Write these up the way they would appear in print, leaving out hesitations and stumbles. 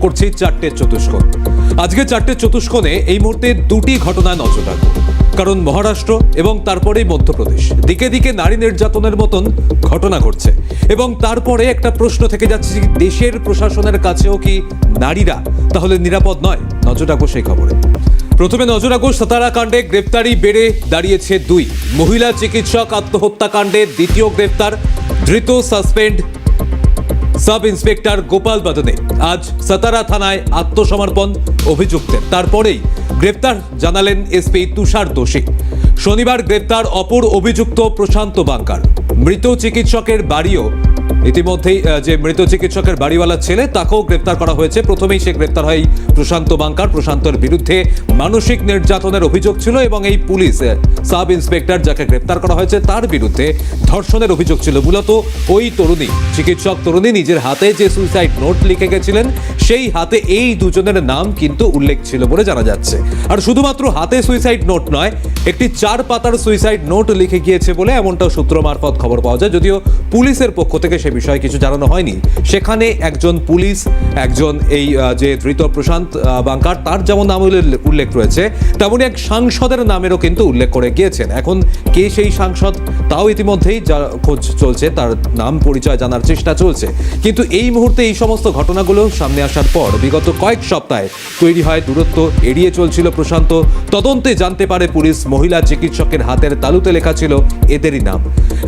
করছি চারটে চতুষ্কোণ। আজকে চারটে চতুষ্কোণে এই মুহূর্তে দুটি ঘটনা নজর রাখবো, কারণ মহারাষ্ট্র এবং তারপরেই মধ্যপ্রদেশ দিকে দিকে নারী নির্যাতনের মতন ঘটনা ঘটছে এবং তারপরে একটা প্রশ্ন থেকে যাচ্ছে যে দেশের প্রশাসনের কাছেও কি নারীরা তাহলে নিরাপদ নয়? নজর রাখবো সেই খবরে। প্রথমে নজর রাখবো সাতারা কাণ্ডে গ্রেপ্তারি বেড়ে দাঁড়িয়েছে 2। মহিলা চিকিৎসক আত্মহত্যাকাণ্ডে দ্বিতীয় গ্রেপ্তার, ধৃত সাসপেন্ড সাব ইন্সপেক্টর গোপাল বদনে। আজ সাতারা থানায় আত্মসমর্পণ অভিযুক্তের, তারপরেই গ্রেপ্তার জানালেন এসপি তুষার দোষী। শনিবার গ্রেপ্তার অপর অভিযুক্ত প্রশান্ত বাঙ্কার। মৃত চিকিৎসকের বাড়িও ইতিমধ্যেই যে মৃত চিকিৎসকের বাড়িওয়ালা ছেলে তাকেও গ্রেপ্তার করা হয়েছে। প্রথমেই সে গ্রেপ্তার হয় প্রশান্ত বাঙ্কার। প্রশান্তর বিরুদ্ধে মানসিক নির্যাতনের অভিযোগ ছিল এবং এই পুলিশ সাব ইন্সপেক্টর যাকে গ্রেপ্তার করা হয়েছে তার বিরুদ্ধে ধর্ষণের অভিযোগ ছিল। মূলত ওই তরুণী, চিকিৎসক তরুণী নিজের হাতে যে সুইসাইড নোট লিখে গেছিলেন সেই হাতে এই দুজনের নাম কিন্তু উল্লেখ ছিল বলে জানা যাচ্ছে। আর শুধুমাত্র হাতে সুইসাইড নোট নয়, একটি 4 পাতার সুইসাইড নোট লিখে গিয়েছে বলে এমনটাও সূত্র মারফত খবর পাওয়া যায়। যদিও পুলিশের পক্ষ থেকে সে বিষয়ে কিছু জানানো হয়নি। সেখানে একজন পুলিশ, একজন এই যে ধৃত প্রশান্ত বাঙ্কার তার যেমন নাম উল্লেখ রয়েছে, তেমনই এক সাংসদের নামেরও কিন্তু উল্লেখ করে গিয়েছেন। এখন কে সেই সাংসদ তাও ইতিমধ্যেই খোঁজ চলছে, তার নাম পরিচয় জানার চেষ্টা চলছে। কিন্তু এই মুহূর্তে এই সমস্ত ঘটনাগুলো সামনে আসার পর বিগত কয়েক সপ্তাহে তৈরি হয় দূরত্ব এড়িয়ে চলছিল প্রশান্ত। তদন্তে জানতে পারে পুলিশ মহিলা চিকিৎসকের হাতের তালুতে লেখা ছিল এদেরই নাম।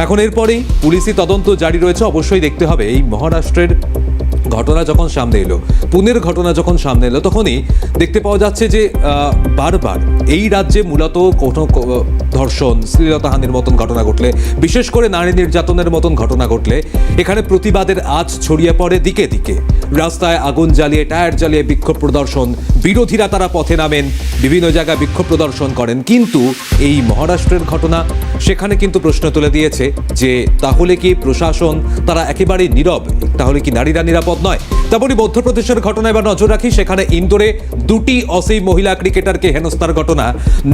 এখন এরপরেই পুলিশি তদন্ত জারি রয়েছে। অবশ্যই দেখতে হবে এই মহারাষ্ট্রের ঘটনা যখন সামনে এলো, পুনের ঘটনা যখন সামনে এলো, তখনই দেখতে পাওয়া যাচ্ছে যে বারবার এই রাজ্যে মূলত কোনো ধর্ষণ, শ্লীলতাহানির মতন ঘটনা ঘটলে, বিশেষ করে নারী নির্যাতনের মতন ঘটনা ঘটলে এখানে প্রতিবাদের আঁচ ছড়িয়ে পড়ে দিকে দিকে। রাস্তায় আগুন জ্বালিয়ে, টায়ার জ্বালিয়ে বিক্ষোভ প্রদর্শন, বিরোধীরা তারা পথে নামেন, বিভিন্ন জায়গায় বিক্ষোভ প্রদর্শন করেন। কিন্তু এই মহারাষ্ট্রের ঘটনা সেখানে কিন্তু প্রশ্ন তুলে দিয়েছে যে তাহলে কি প্রশাসন তারা একেবারেই নীরব? তাহলে কি নারীরা নিরাপদ নয়? তেমনই মধ্যপ্রদেশের ঘটনা এবার নজর রাখি। সেখানে ইন্দোরে 2টি অসি মহিলা ক্রিকেটারকে হেনস্থার ঘটনা।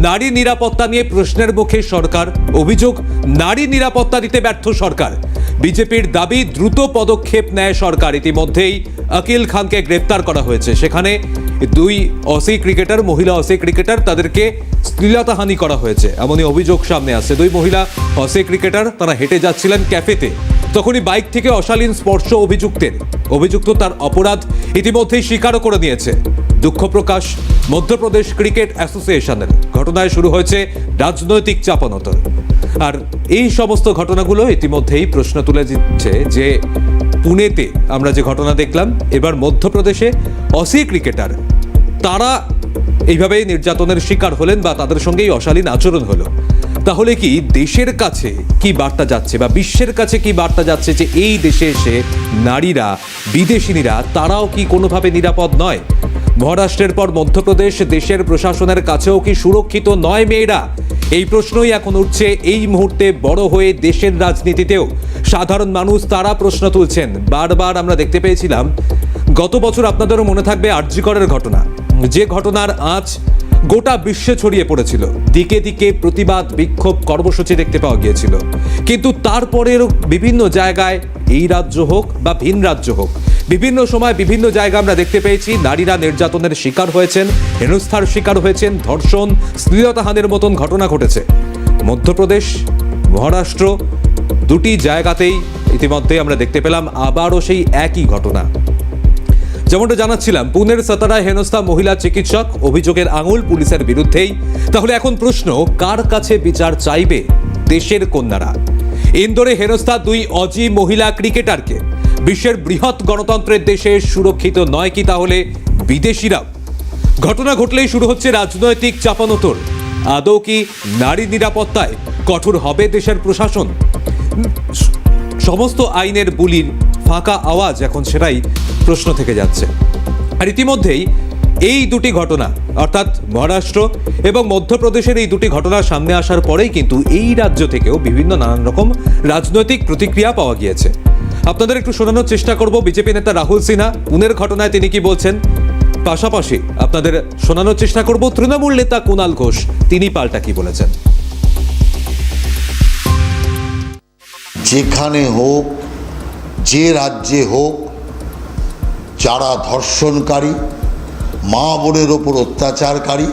নারী নিরাপত্তা নিয়ে প্রশ্নের মুখে সরকার। অভিযোগ, নারী নিরাপত্তা দিতে ব্যর্থ সরকার। বিজেপির দাবি দ্রুত পদক্ষেপ নেয় সরকার। ইতিমধ্যেই আকিল খানকে গ্রেপ্তার করা হয়েছে। সেখানে 2 অসি ক্রিকেটার, মহিলা অসি ক্রিকেটার, তাদেরকে শ্লীলতাহানি করা হয়েছে এমনই অভিযোগ সামনে আসছে। 2 মহিলা অসি ক্রিকেটার তারা হেঁটে যাচ্ছিলেন ক্যাফেতে, তখনই বাইক থেকে অশালীন স্পর্শ অভিযুক্তের। অভিযুক্ত তার অপরাধ ইতিমধ্যেই স্বীকারও করে নিয়েছে। দুঃখ প্রকাশ মধ্যপ্রদেশ ক্রিকেট অ্যাসোসিয়েশনের। ঘটনায় শুরু হয়েছে রাজনৈতিক চাপানোতর। আর এই সমস্ত ঘটনাগুলো ইতিমধ্যেই প্রশ্ন তুলে দিচ্ছে যে পুনেতে আমরা যে ঘটনা দেখলাম, এবার মধ্যপ্রদেশে অসি ক্রিকেটার তারা এইভাবে নির্যাতনের শিকার হলেন বা তাদের সঙ্গেই অশালীন আচরণ হলো। তাহলে কি দেশের কাছে কি বার্তা যাচ্ছে বা বিশ্বের কাছে কি বার্তা যাচ্ছে যে এই দেশে এসে নারীরা, বিদেশিনীরা তারাও কি কোনোভাবে নিরাপদ নয়? মহারাষ্ট্রের পর মধ্যপ্রদেশ দেশের প্রশাসনের কাছেও কি সুরক্ষিত নয় মেয়েরা? এই প্রশ্নই এখন উঠছে এই মুহূর্তে বড় হয়ে দেশের রাজনীতিতেও। সাধারণ মানুষ তারা প্রশ্ন তুলছেন। বারবার আমরা দেখতে পেয়েছিলাম গত বছর, আপনাদেরও মনে থাকবে, আরজি করের ঘটনা, যে ঘটনার আঁচ গোটা বিশ্বে ছড়িয়ে পড়েছিল। দিকে দিকে প্রতিবাদ, বিক্ষোভ, কর্মসূচি দেখতে পাওয়া গিয়েছিল। কিন্তু তারপরেও বিভিন্ন জায়গায়, এই রাজ্য হোক বা ভিন রাজ্য হোক, বিভিন্ন সময় বিভিন্ন জায়গায় আমরা দেখতে পেয়েছি নারীরা নির্যাতনের শিকার হয়েছেন, হেনস্থার শিকার হয়েছেন, ধর্ষণ, শ্লীলতাহানির মতন ঘটনা ঘটেছে। মধ্যপ্রদেশ, মহারাষ্ট্র 2টি জায়গাতেই ইতিমধ্যে আমরা দেখতে পেলাম আবারও সেই একই ঘটনা। যেমনটা জানাচ্ছিলাম, পুনের সাতারায় হেনস্থা মহিলা চিকিৎসক, অভিযোগের আঙুল পুলিশের বিরুদ্ধেই। তাহলে এখন প্রশ্ন, কার কাছে বিচার চাইবে দেশের কন্যারা? ইন্দোরে হেনস্থা 2 অজি মহিলা ক্রিকেটারকে বিশ্বের বৃহৎ গণতন্ত্রের দেশে সুরক্ষিত নয় কি তাহলে বিদেশিরাও? ঘটনা ঘটলেই শুরু হচ্ছে রাজনৈতিক চাপানোতর। আদৌ কি নারী নিরাপত্তায় কঠোর হবে দেশের প্রশাসন? সমস্ত আইনের বুলির ফাঁকা আওয়াজ এখন সেটাই প্রশ্ন থেকে যাচ্ছে। আর ইতিমধ্যেই এই 2টি ঘটনা, অর্থাৎ মহারাষ্ট্র এবং মধ্যপ্রদেশের এই 2টি ঘটনা সামনে আসার পরেই কিন্তু এই রাজ্য থেকেও বিভিন্ন নানান রকম রাজনৈতিক প্রতিক্রিয়া পাওয়া গিয়েছে। আপনাদের একটু শোনানোর চেষ্টা করব বিজেপি নেতা রাহুল সিনহা পুনের ঘটনায় তিনি কি বলছেন। পাশাপাশি আপনাদের শোনানোর চেষ্টা করব তৃণমূল নেতা কুণাল ঘোষ, তিনি পাল্টা কি বলেছেন। যেখানে হোক, যে রাজ্যে হোক, যারা ধর্ষণকারী, মা বোনের ওপর অত্যাচারকারী,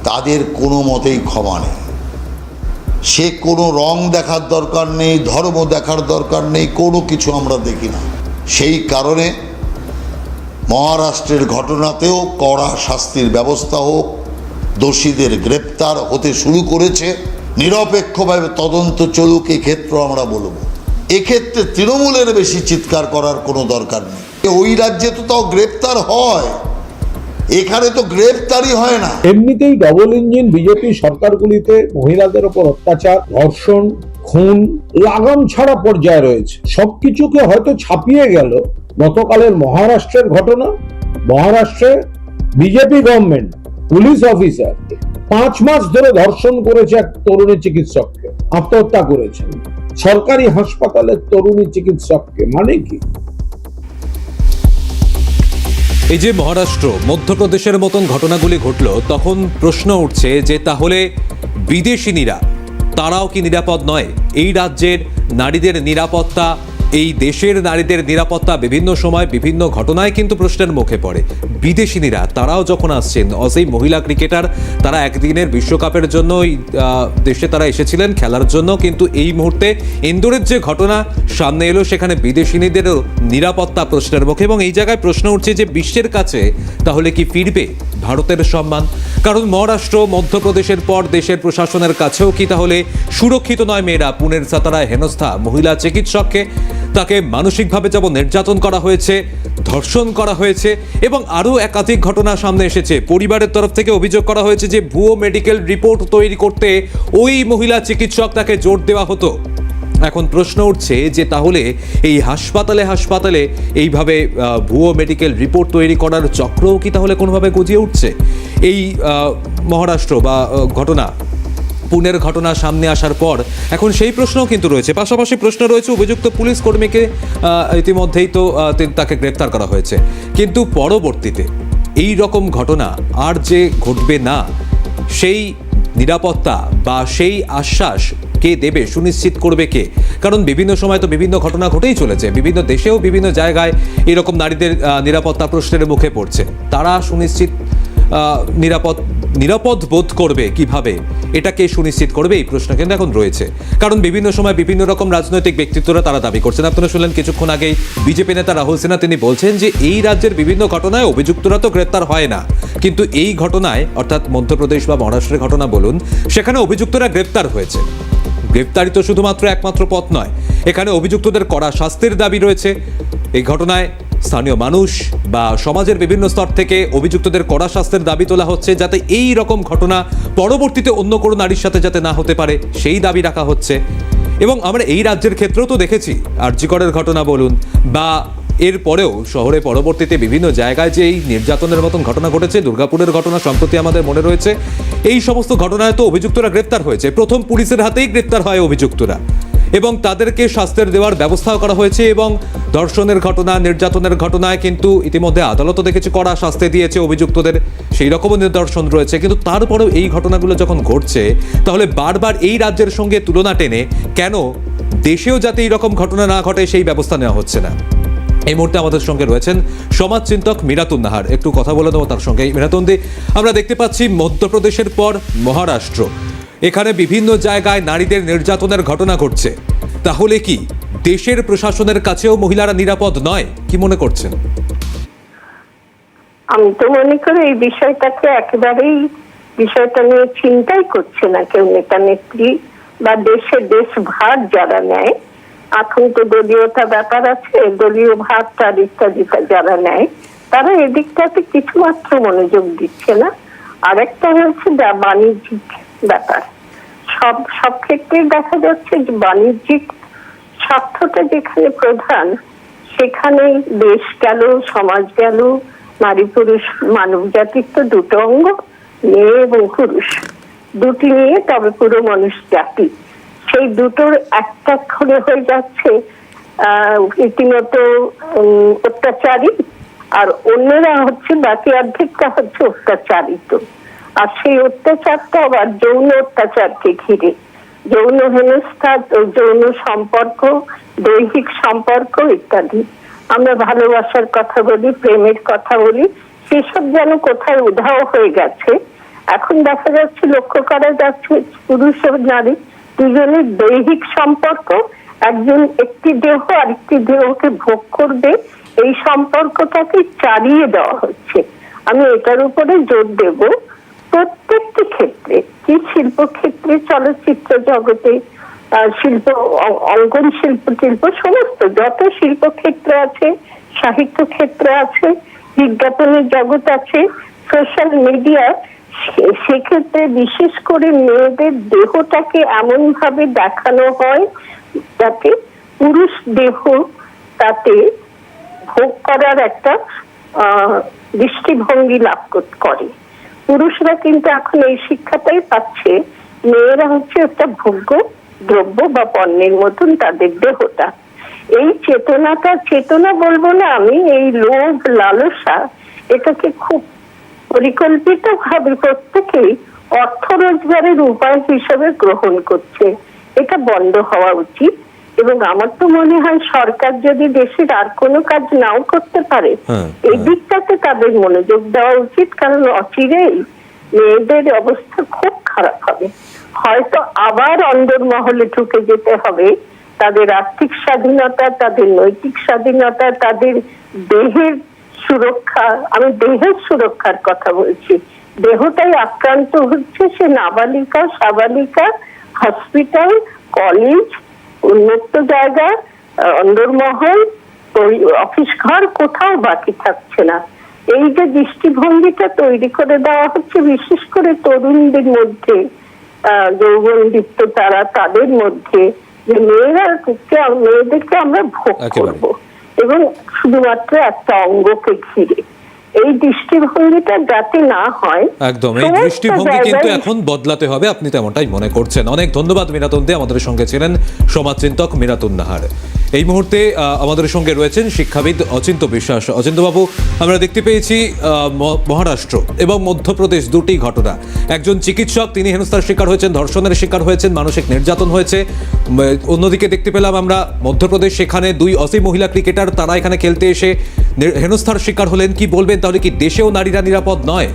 তাদের কোনো মতেই ক্ষমা নেই। সে কোনো রং দেখার দরকার নেই, ধর্ম দেখার দরকার নেই, কোনো কিছু আমরা দেখি না। সেই কারণে মহারাষ্ট্রের ঘটনাতেও কড়া শাস্তির ব্যবস্থা হোক, দোষীদের গ্রেপ্তার হতে শুরু করেছে, নিরপেক্ষভাবে তদন্ত চলুক, এক্ষেত্রে আমরা বলবো। এক্ষেত্রে তৃণমূলের বেশি চিৎকার করার কোনো দরকার নেই। ওই রাজ্যে তো তাও গ্রেপ্তার হয়, এখানে তো গ্রেপ্তারই হয় না। এমনিতেই ডবল ইঞ্জিন বিজেপি সরকারগুলিতে মহিলাদের উপর অত্যাচার, ধর্ষণ, খুন লাগাম ছাড়া পর্যায়ে রয়েছে। সবকিছুকে হয়তো ছাপিয়ে গেল গতকালের মহারাষ্ট্রের ঘটনা। মহারাষ্ট্রে বিজেপি গভর্নমেন্ট পুলিশ অফিসার 5 মাস ধরে ধর্ষণ করেছে এক তরুণী চিকিৎসককে, আত্মহত্যা করেছেন সরকারি হাসপাতালের তরুণী চিকিৎসককে। মানে কি? এই যে মহারাষ্ট্র, মধ্যপ্রদেশের মতন ঘটনাগুলি ঘটলো, তখন প্রশ্ন উঠছে যে তাহলে বিদেশিনীরা তারাও কি নিরাপদ নয়? এই রাজ্যের নারীদের নিরাপত্তা, এই দেশের নারীদের নিরাপত্তা বিভিন্ন সময় বিভিন্ন ঘটনায় কিন্তু প্রশ্নের মুখে পড়ে। বিদেশিনীরা তারাও যখন আসছেন, অসেই মহিলা ক্রিকেটার, তারা একদিনের বিশ্বকাপের জন্য দেশে তারা এসেছিলেন খেলার জন্য, কিন্তু এই মুহূর্তে ইন্দোরের যে ঘটনা সামনে এলো সেখানে বিদেশিনীদেরও নিরাপত্তা প্রশ্নের মুখে। এবং এই জায়গায় প্রশ্ন উঠছে যে বিশ্বের কাছে তাহলে কি ফিরবে ভারতের সম্মান? কারণ মহারাষ্ট্র, মধ্যপ্রদেশের পর দেশের প্রশাসনের কাছেও কি তাহলে সুরক্ষিত নয় মেয়েরা? পুনের সাতারায় হেনস্থা মহিলা চিকিৎসককে, তাকে মানসিকভাবে যেমন নির্যাতন করা হয়েছে, ধর্ষণ করা হয়েছে, এবং আরও একাধিক ঘটনা সামনে এসেছে। পরিবারের তরফ থেকে অভিযোগ করা হয়েছে যে ভুয়ো মেডিকেল রিপোর্ট তৈরি করতে ওই মহিলা চিকিৎসক তাকে জোর দেওয়া হতো। এখন প্রশ্ন উঠছে যে তাহলে এই হাসপাতালে এইভাবে ভুয়ো মেডিকেল রিপোর্ট তৈরি করার চক্রও কি তাহলে কোনোভাবে গজিয়ে উঠছে? এই মহারাষ্ট্র বা ঘটনা, পুনের ঘটনা সামনে আসার পর এখন সেই প্রশ্নও কিন্তু রয়েছে। পাশাপাশি প্রশ্ন রয়েছে অভিযুক্ত পুলিশ কর্মীকে ইতিমধ্যেই তো তাকে গ্রেপ্তার করা হয়েছে, কিন্তু পরবর্তীতে এই রকম ঘটনা আর যে ঘটবে না, সেই নিরাপত্তা বা সেই আশ্বাস কে দেবে, সুনিশ্চিত করবে কে? কারণ বিভিন্ন সময় তো বিভিন্ন ঘটনা ঘটেই চলেছে, বিভিন্ন দেশেও বিভিন্ন জায়গায় এরকম নারীদের নিরাপত্তা প্রশ্নের মুখে পড়ছে। তারা সুনিশ্চিত নিরাপদ বোধ করবে কিভাবে, এটাকে সুনিশ্চিত করবে, এই প্রশ্ন কিন্তু এখন রয়েছে। কারণ বিভিন্ন সময় বিভিন্ন রকম রাজনৈতিক ব্যক্তিত্বরা তারা দাবি করছেন। আপনারা শুনলেন কিছুক্ষণ আগেই বিজেপি নেতা রাহুল সিনহা, তিনি বলছেন যে এই রাজ্যের বিভিন্ন ঘটনায় অভিযুক্তরা তো গ্রেপ্তার হয় না, কিন্তু এই ঘটনায়, অর্থাৎ মধ্যপ্রদেশ বা মহারাষ্ট্রের ঘটনা বলুন, সেখানে অভিযুক্তরা গ্রেপ্তার হয়েছে। গ্রেপ্তারি তো শুধুমাত্র একমাত্র পথ নয়, এখানে অভিযুক্তদের কড়া শাস্তির দাবি রয়েছে। এই ঘটনায় স্থানীয় মানুষ বা সমাজের বিভিন্ন স্তর থেকে অভিযুক্তদের কড়া শাস্তির দাবি তোলা হচ্ছে, যাতে এই রকম ঘটনা পরবর্তীতে অন্য কোনো নারীর সাথে যাতে না হতে পারে, সেই দাবি রাখা হচ্ছে। এবং আমরা এই রাজ্যের ক্ষেত্রেও তো দেখেছি, আর.জি. করের ঘটনা বলুন বা এরপরেও শহরে পরবর্তীতে বিভিন্ন জায়গায় যে এই নির্যাতনের মতন ঘটনা ঘটেছে, দুর্গাপুরের ঘটনা সম্প্রতি আমাদের মনে রয়েছে, এই সমস্ত ঘটনায় তো অভিযুক্তরা গ্রেপ্তার হয়েছে। প্রথম পুলিশের হাতেই গ্রেপ্তার হয় অভিযুক্তরা, এবং তাদেরকে শাস্তির দেওয়ার ব্যবস্থাও করা হয়েছে। এবং ধর্ষণের ঘটনা, নির্যাতনের ঘটনায় কিন্তু ইতিমধ্যে আদালতও দেখেছে কড়া শাস্তি দিয়েছে অভিযুক্তদের, সেই রকমও নিদর্শন রয়েছে। কিন্তু তারপরেও এই ঘটনাগুলো যখন ঘটছে, তাহলে বারবার এই রাজ্যের সঙ্গে তুলনা টেনে কেন দেশেও যাতে এই রকম ঘটনা না ঘটে সেই ব্যবস্থা নেওয়া হচ্ছে না? এই মুহূর্তে আমাদের সঙ্গে রয়েছেন সমাজ চিন্তক মিরাতুন নাহার, একটু কথা বলে দেবো তার সঙ্গে। মিরাতুনদি, আমরা দেখতে পাচ্ছি মধ্যপ্রদেশের পর মহারাষ্ট্র, এখানে বিভিন্ন জায়গায় নারীদের নির্যাতনের ঘটনা ঘটছে। তাহলে কি দেশের প্রশাসনের কাছেও মহিলারা নিরাপদ নয়? কি মনে করছেন? আমি তো মনে করি এই বিষয়টাকে একেবারেই বিষয়টা নিয়ে চিন্তাই করছে না কেউ, নেতা নেত্রী বা দেশভার যারা নেয়। এখন তো দলীয়তা ব্যাপার আছে, দলীয় ভাবটা ইত্যাদিটা যারা নেয়, তারা এদিকটাতে কিছুমাত্র মনোযোগ দিচ্ছে না। আরেকটা হচ্ছে বাণিজ্যিক ব্যাপার। সব ক্ষেত্রে দেখা যাচ্ছে যে বাণিজ্যিক স্বার্থটা যেখানে প্রধান, সেখানেই দেশ গেল, সমাজ গেল, নারী পুরুষ মানব জাতির তো দুটো অঙ্গ, মেয়ে এবং পুরুষ, দুটি নিয়ে তবে পুরো মানুষ জাতি। সেই দুটোর একটা করে হয়ে যাচ্ছে রীতিমতো অত্যাচারী, আর অন্যরা হচ্ছে বাকি অর্ধেকটা হচ্ছে অত্যাচারিত। আর সেই অত্যাচারটা আবার যৌন অত্যাচারকে ঘিরে, যৌন হেনস্থা, যৌন সম্পর্ক, দৈহিক সম্পর্ক ইত্যাদি। আমরা ভালোবাসার কথা বলি, প্রেমের কথা বলি, সেসব যেন কোথায় উধাও হয়ে গেছে। এখন দেখা যাচ্ছে, লক্ষ্য করা যাচ্ছে, পুরুষ ও নারী দুজনের দৈহিক সম্পর্ক, একজন একটি দেহ আরেকটি দেহকে ভোগ করবে, এই সম্পর্কটাকে চালিয়ে দেওয়া হচ্ছে। আমি এটার উপরে জোর দেব, প্রত্যেকটি ক্ষেত্রে, কি শিল্পক্ষেত্রে, চলচ্চিত্র জগতে, শিল্প, অঙ্কন শিল্প টিল্প, সমস্ত যত শিল্পক্ষেত্র আছে, সাহিত্য ক্ষেত্র আছে, বিজ্ঞাপনের জগৎ আছে, সোশ্যাল মিডিয়া, সেক্ষেত্রে বিশেষ করে মেয়েদের দেহটাকে এমন ভাবে দেখানো হয় যাতে পুরুষ দেহ তাতে ভোগ করার একটা দৃষ্টিভঙ্গি লাভ করে। পুরুষরা কিন্তু এখন এই শিক্ষাটাই পাচ্ছে, মেয়েরা হচ্ছে একটা ভোগ্য দ্রব্য বা পণ্যের মতন তাদের দেহটা। এই চেতনা বলবো না আমি, এই লোভ লালসা, এটাকে খুব পরিকল্পিত ভাবে প্রত্যেকেই অর্থ রোজগারের উপায় হিসেবে গ্রহণ করছে। এটা বন্ধ হওয়া উচিত। এবং আমার তো মনে হয় সরকার যদি দেশের আর কোনো কাজ নাও করতে পারে, এই দিকটাতে তাদের মনোযোগ দেওয়া উচিত। কারণ অচিরেই মেয়েদের অবস্থা খুব খারাপ হবে। হয়তো আবার অন্দরমহলে ঢুকে যেতে হবে। তাদের আর্থিক স্বাধীনতা, তাদের নৈতিক স্বাধীনতা, তাদের দেহের সুরক্ষা, আমি দেহের সুরক্ষার কথা বলছি, দেহটাই আক্রান্ত হচ্ছে, সে নাবালিকা, সাবালিকা, হসপিটাল, কলেজ, উন্মুক্ত জায়গা, অন্দরমহল, অফিস ঘর, কোথাও বাকি থাকছে না। এই যে দৃষ্টিভঙ্গিটা তৈরি করে দেওয়া হচ্ছে, বিশেষ করে তরুণদের মধ্যে, যৌবনদীপ্ত তারা, তাদের মধ্যে, যে মেয়েদেরকে আমরা ভোগ করবো এবং শুধুমাত্র একটা অঙ্গকে ঘিরে, এই দৃষ্টিভঙ্গিটা যাতে না হয়। একদম, এই দৃষ্টিভঙ্গি কিন্তু এখন বদলাতে হবে, আপনি তেমনটাই মনে করছেন। অনেক ধন্যবাদ মীরাতন দে, আমাদের সঙ্গে ছিলেন সমাজচিন্তক মীরাতুন নাহার। এই মুহূর্তে আমাদের সঙ্গে রয়েছেন শিক্ষাবিদ অচিন্ত বিশ্বাস। অচিন্তবাবু, আমরা দেখতে পেয়েছি মহারাষ্ট্র এবং মধ্যপ্রদেশ দুটি ঘটনা। একজন চিকিৎসক, তিনি হেনস্থার শিকার হয়েছেন, ধর্ষণের শিকার হয়েছেন, মানসিক নির্যাতন হয়েছে। অন্যদিকে দেখতে পেলাম আমরা মধ্যপ্রদেশ, সেখানে দুই অসি মহিলা ক্রিকেটার, তারা এখানে খেলতে এসে হেনস্থার শিকার হলেন। কি বলবেন, তাহলে কি দেশেও নারীরা নিরাপদ নয়?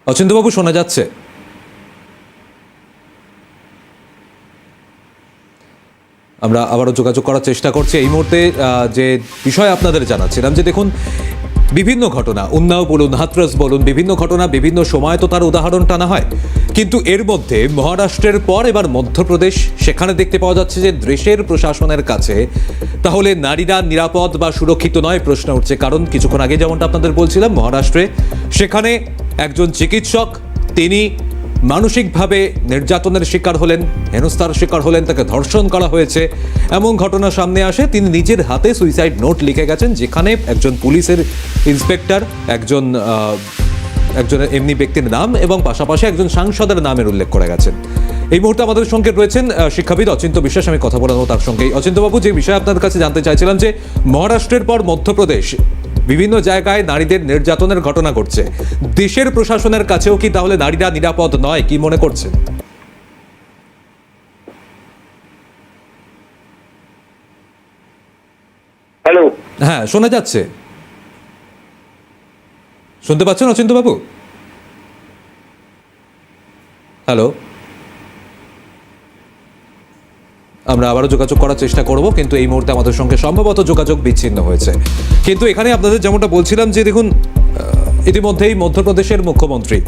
অচিন্তবাবু, শোনা যাচ্ছে? আমরা আবারও যোগাযোগ করার চেষ্টা করছি। এই মুহূর্তে যে বিষয় আপনাদের জানাচ্ছিলাম, যে দেখুন, বিভিন্ন ঘটনা, উন্নাও বলুন, হাথরস বলুন, বিভিন্ন ঘটনা বিভিন্ন সময় তো তার উদাহরণ টানা হয়, কিন্তু এর মধ্যে মহারাষ্ট্রের পর এবার মধ্যপ্রদেশ, সেখানে দেখতে পাওয়া যাচ্ছে যে দেশের প্রশাসনের কাছে তাহলে নারীরা নিরাপদ বা সুরক্ষিত নয় প্রশ্ন উঠছে। কারণ কিছুক্ষণ আগে যেমনটা আপনাদের বলছিলাম, মহারাষ্ট্রে সেখানে একজন চিকিৎসক, তিনি মানসিকভাবে নির্যাতনের শিকার হলেন, হেনস্থার শিকার হলেন, তাকে ধর্ষণ করা হয়েছে, এমন ঘটনা সামনে আসে। তিনি নিজের হাতে সুইসাইড নোট লিখে গেছেন, যেখানে একজন পুলিশের ইন্সপেক্টর, একজন এমনি ব্যক্তির নাম এবং পাশাপাশি একজন সাংসদের নামের উল্লেখ করে গেছেন। এই মুহূর্তে আমাদের সঙ্গে রয়েছেন শিক্ষাবিদ অচিন্ত বিশ্বাস। আমি কথা বলবো তার সঙ্গে। অচিন্তবাবু, যে বিষয়ে আপনার কাছে জানতে চাইছিলাম, যে মহারাষ্ট্রের পর মধ্যপ্রদেশ, বিভিন্ন জায়গায় নারীদের নির্যাতনের ঘটনা ঘটছে, দেশের প্রশাসনের কাছেও কি তাহলে নারীরা নিরাপদ নয়? কি মনে করছেন? হ্যালো, হ্যাঁ, শোনা যাচ্ছে, শুনতে পাচ্ছেন অচিন্তবাবু? হ্যালো, আমরা আবারও যোগাযোগ করার চেষ্টা করব, কিন্তু এই মুহূর্তে আমাদের সঙ্গে সম্ভবত যোগাযোগ বিচ্ছিন্ন হয়েছে। কিন্তু এখানে আপনাদের যেমনটা বলছিলাম, যে দেখুন, ইতিমধ্যেই মধ্যপ্রদেশের মুখ্যমন্ত্রী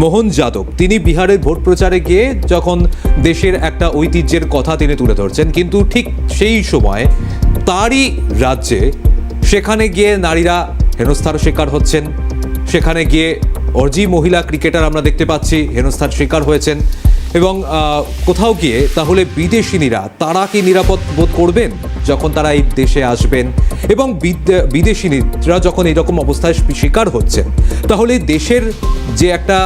মোহন যাদব, তিনি বিহারের ভোট প্রচারে গিয়ে যখন দেশের একটা ঐতিহ্যের কথা তিনি তুলে ধরছেন, কিন্তু ঠিক সেই সময় তারই রাজ্যে সেখানে গিয়ে নারীরা হেনস্থার শিকার হচ্ছেন। সেখানে গিয়ে অজি মহিলা ক্রিকেটার আমরা দেখতে পাচ্ছি হেনস্থার শিকার হয়েছেন। এবং কোথাও গিয়ে তাহলে বিদেশিনীরা, তারা কি নিরাপদ বোধ করবেন যখন তারা এই দেশে আসবেন? এবং বিদেশিনীরা যখন এরকম অবস্থায় শিকার হচ্ছেন, তাহলে দেশের যে একটা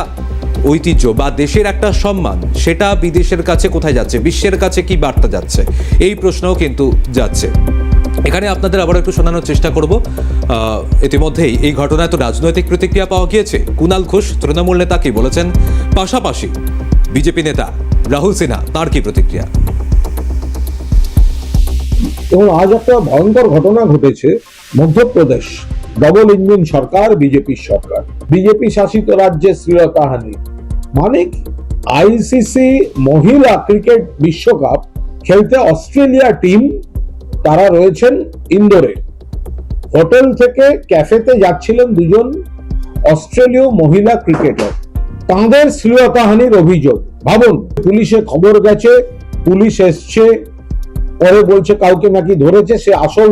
ঐতিহ্য বা দেশের একটা সম্মান, সেটা বিদেশের কাছে কোথায় যাচ্ছে? বিশ্বের কাছে কি বার্তা যাচ্ছে? এই প্রশ্নও কিন্তু যাচ্ছে। এখানে আপনাদের আবার একটু শোনানোর চেষ্টা করব। ইতিমধ্যেই এই ঘটনায় তো রাজনৈতিক প্রতিক্রিয়া পাওয়া গিয়েছে। কুণাল ঘোষ, তৃণমূল নেতা, কি বলেছেন, পাশাপাশি বিজেপি নেতা রাহুল সিনহা, তার কি প্রতিক্রিয়া? এবং আজ একটা ভয়ঙ্কর ঘটনা ঘটেছে মধ্যপ্রদেশ। ডবল ইঞ্জিন সরকার, বিজেপি সরকার, বিজেপি শাসিত রাজ্যে শ্লীলতাহানি। মানে আইসিসি মহিলা ক্রিকেট বিশ্বকাপ খেলতে অস্ট্রেলিয়া টিম তারা রয়েছেন ইন্দোরে। হোটেল থেকে ক্যাফেতে যাচ্ছিলেন দুজন অস্ট্রেলীয় মহিলা ক্রিকেটার, তাঁদের শ্লীলতাহানির অভিযোগ। ভাবুন, পুলিশে খবর গেছে, পুলিশ এসছে, পরে বলছে কাউকে নাকি ধরেছে, সে আসল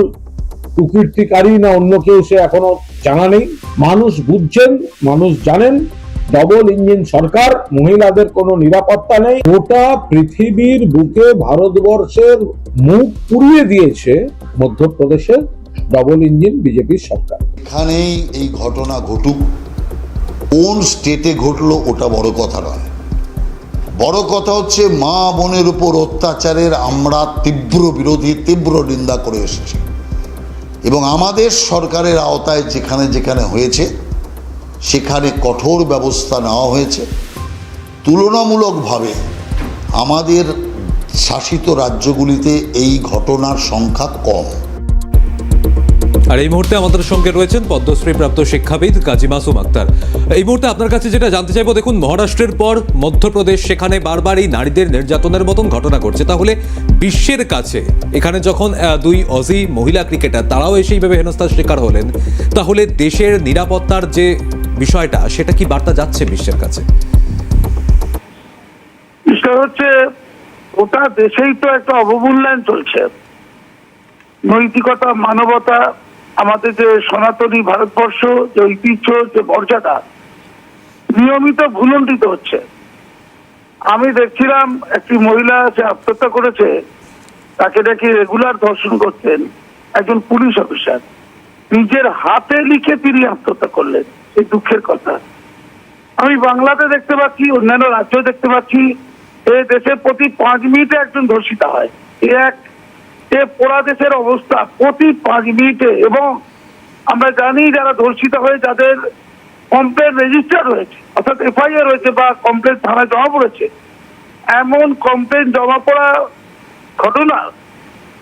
কুকীর্তিকারী না অন্য কেউ সে এখনো জানা নেই। মানুষ বুঝছেন, মানুষ জানেন ডবল ইঞ্জিন সরকার, মহিলাদের কোনো নিরাপত্তা নেই। গোটা পৃথিবীর বুকে ভারতবর্ষের মুখ পুড়িয়ে দিয়েছে মধ্যপ্রদেশের ডবল ইঞ্জিন বিজেপির সরকার। এখানেই এই ঘটনা ঘটুক, কোন স্টেটে ঘটলো ওটা বড় কথা নয়। বড় কথা হচ্ছে মা বোনের উপর অত্যাচারের আমরা তীব্র বিরোধী, তীব্র নিন্দা করে এসেছি এবং আমাদের সরকারের আওতায় যেখানে যেখানে হয়েছে সেখানে কঠোর ব্যবস্থা নেওয়া হয়েছে। তুলনামূলকভাবে আমাদের শাসিত রাজ্যগুলিতে এই ঘটনার সংখ্যা কম। আর এই মুহূর্তে আমাদের সঙ্গে রয়েছেন পদ্মশ্রী প্রাপ্ত শিক্ষাবিদ কাজী মাসুম আক্তার। এই মুহূর্তে আপনার কাছে যেটা জানতে চাইবো, দেখুন মহারাষ্ট্রের পর মধ্যপ্রদেশ, সেখানে বারবার এই নারীদের নির্যাতনের মতন ঘটনা ঘটছে। তাহলে বিশ্বের কাছে এখানে যখন দুই অজি মহিলা ক্রিকেটার তারাও এসে এইভাবে হেনস্থার শিকার হলেন, তাহলে দেশের নিরাপত্তার যে বিষয়টা, সেটা কি বার্তা যাচ্ছে বিশ্বের কাছে? বিষয় হচ্ছে ওটা দেশেই তো একটা অবমূল্যায়ন চলছে। নৈতিকতা, মানবতা, আমাদের যে সনাতনী ভারতবর্ষ, যে ঐতিহ্য, যে মর্যাদা নিয়মিত ভুলণ্ঠিত হচ্ছে। আমি দেখছিলাম একটি মহিলা, সে আত্মহত্যা করেছে, তাকে নাকি রেগুলার ধর্ষণ করতেন একজন পুলিশ অফিসার, নিজের হাতে লিখে তিনি আত্মহত্যা করলেন। এই দুঃখের কথা আমি বাংলাতে দেখতে পাচ্ছি, অন্যান্য রাজ্যে দেখতে পাচ্ছি। এই দেশে প্রতি 5 মিনিটে একজন ধর্ষিতা হয়। এ পোড়া দেশের অবস্থা, প্রতি 5 মিনিটে। এবং আমরা জানি যারা ধর্ষিত হয়ে যাদের কমপ্লেন রেজিস্টার হয়েছে, অর্থাৎ এফআইআর হয়েছে বা কমপ্লেন থানায় জমা পড়েছে, এমন কমপ্লেন জমা পড়া ঘটনা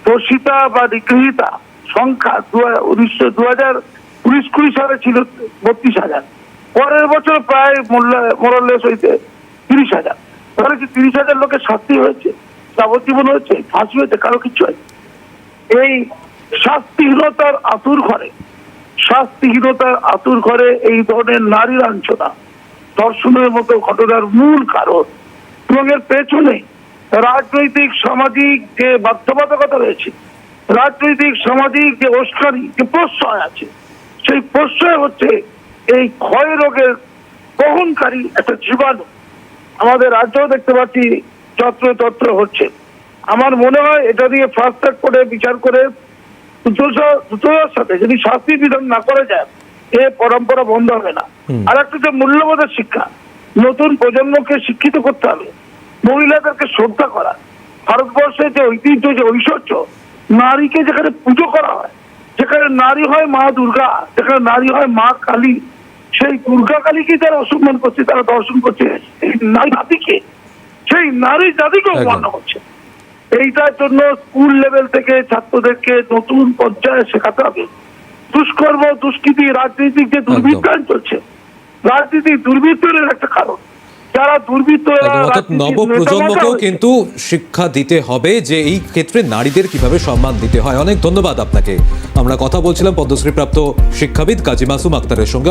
ধর্ষিতা বা নিগৃহীতা সংখ্যা 2019-20 সালে ছিল 32,000। পরের বছর প্রায় মোরাললেস হয়েছে 30,000। তাহলে কি 30,000 লোকের শাস্তি হয়েছে, যাবজ্জীবন হয়েছে, ফাঁসি হয়েছে, কারো কিছু হয়েছে? এই শাস্তিহীনতার আতুর ঘরে এই ধরনের নারী লাঞ্ছনা, ধর্ষণের মতো ঘটনার মূল কারণ। এবং এর পেছনে রাজনৈতিক সামাজিক যে বাধ্যবাধকতা রয়েছে, রাজনৈতিক সামাজিক যে উস্কানি, যে প্রশ্রয় আছে, সেই প্রশ্রয় হচ্ছে এই ক্ষয় রোগের বহনকারী একটা জীবাণু। আমাদের রাজ্যেও দেখতে পাচ্ছি যত্র হচ্ছে। আমার মনে হয় এটা নিয়ে ফাস্ট ট্র্যাক করে বিচার করে দ্রুততার সাথে যদি শাস্তি বিধান না করা যায়, এ পরম্পরা বন্ধ হবে না। আর একটা যে মূল্যবোধের শিক্ষা, নতুন প্রজন্মকে শিক্ষিত করতে হবে, মহিলাদেরকে শ্রদ্ধা করা। ভারতবর্ষের যে ঐতিহ্য, যে ঐশ্বর্য, নারীকে যেখানে পুজো করা হয়, যেখানে নারী হয় মা দুর্গা, যেখানে নারী হয় মা কালী, সেই দুর্গা কালীকে যারা অসম্মান করছে, তারা দর্শন করছে এই নারী জাতিকে, সেই নারী জাতিকে অবমাননা করছে। এইটার জন্য স্কুল লেভেল থেকে ছাত্রদেরকে নতুন পর্যায়ে শেখাতে হবে। দুষ্কর্ম, দুষ্কৃতি, রাজনৈতিক যে দুর্বৃত্তায়ন চলছে, রাজনীতি দুর্বৃত্তের একটা কারণ। যারা দুর্বৃত্ত, নব প্রজন্মকেও কিন্তু শিক্ষা দিতে হবে যে এই ক্ষেত্রে নারীদের কিভাবে সম্মান দিতে হয়। অনেক ধন্যবাদ আপনাকে। আমরা কথা বলছিলাম পদ্মশ্রী প্রাপ্ত শিক্ষাবিদ কাজী মাসুম আক্তারের সঙ্গে।